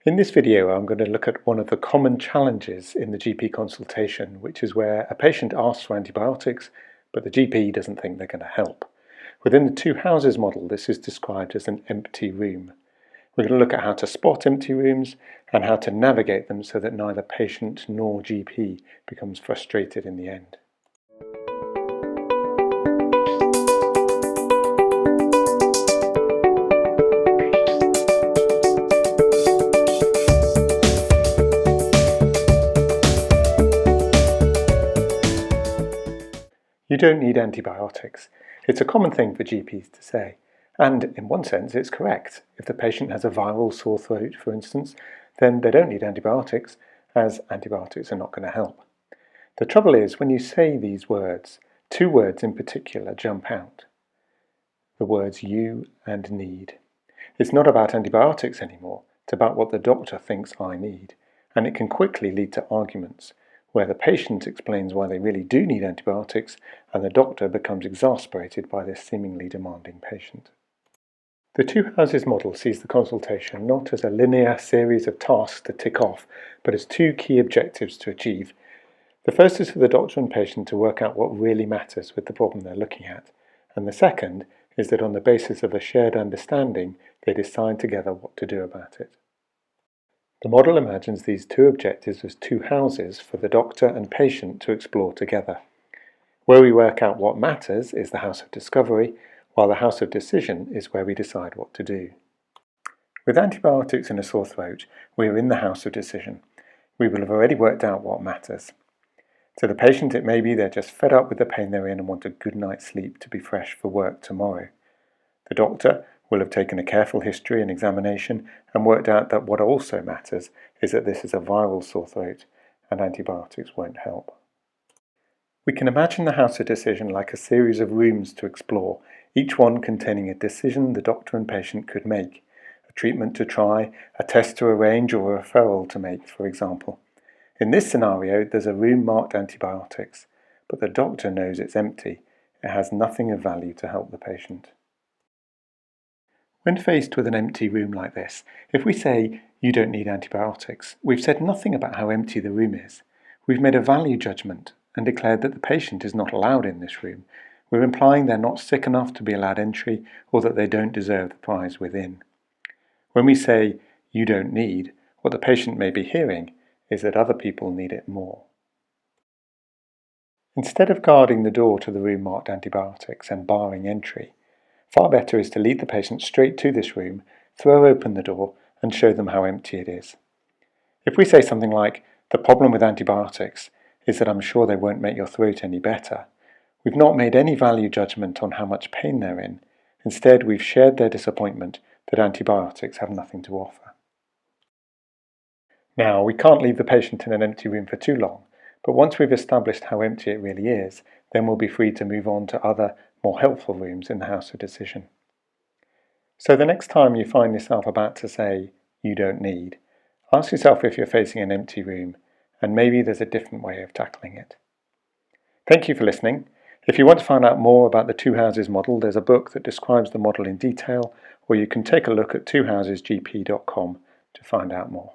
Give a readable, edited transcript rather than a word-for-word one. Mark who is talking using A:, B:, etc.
A: In this video, I'm going to look at one of the common challenges in the GP consultation, which is where a patient asks for antibiotics, but the GP doesn't think they're going to help. Within the TwoHuzzas model, this is described as an empty room. We're going to look at how to spot empty rooms and how to navigate them so that neither patient nor GP becomes frustrated in the end. You don't need antibiotics. It's a common thing for GPs to say. And in one sense, it's correct. If the patient has a viral sore throat, for instance, then they don't need antibiotics, as antibiotics are not going to help. The trouble is, when you say these words, two words in particular jump out. The words you and need. It's not about antibiotics anymore. It's about what the doctor thinks I need. And it can quickly lead to arguments, where the patient explains why they really do need antibiotics and the doctor becomes exasperated by this seemingly demanding patient. The TwoHuzzas model sees the consultation not as a linear series of tasks to tick off, but as two key objectives to achieve. The first is for the doctor and patient to work out what really matters with the problem they're looking at, and the second is that on the basis of a shared understanding, they decide together what to do about it. The model imagines these two objectives as two houses for the doctor and patient to explore together. Where we work out what matters is the house of discovery, while the house of decision is where we decide what to do. With antibiotics in a sore throat, we are in the house of decision. We will have already worked out what matters. To the patient, it may be they're just fed up with the pain they're in and want a good night's sleep to be fresh for work tomorrow. The doctor will have taken a careful history and examination and worked out that what also matters is that this is a viral sore throat and antibiotics won't help. We can imagine the house of decision like a series of rooms to explore, each one containing a decision the doctor and patient could make, a treatment to try, a test to arrange, or a referral to make, for example. In this scenario, there's a room marked antibiotics, but the doctor knows it's empty. It has nothing of value to help the patient. When faced with an empty room like this, if we say, you don't need antibiotics, we've said nothing about how empty the room is. We've made a value judgment and declared that the patient is not allowed in this room. We're implying they're not sick enough to be allowed entry or that they don't deserve the prize within. When we say, you don't need, what the patient may be hearing is that other people need it more. Instead of guarding the door to the room marked antibiotics and barring entry, far better is to lead the patient straight to this room, throw open the door, and show them how empty it is. If we say something like, the problem with antibiotics is that I'm sure they won't make your throat any better, we've not made any value judgment on how much pain they're in. Instead, we've shared their disappointment that antibiotics have nothing to offer. Now, we can't leave the patient in an empty room for too long, but once we've established how empty it really is, then we'll be free to move on to other, more helpful rooms in the house of decision. So the next time you find yourself about to say, you don't need, ask yourself if you're facing an empty room, and maybe there's a different way of tackling it. Thank you for listening. If you want to find out more about the TwoHuzzas model, there's a book that describes the model in detail, or you can take a look at twohuzzasgp.com to find out more.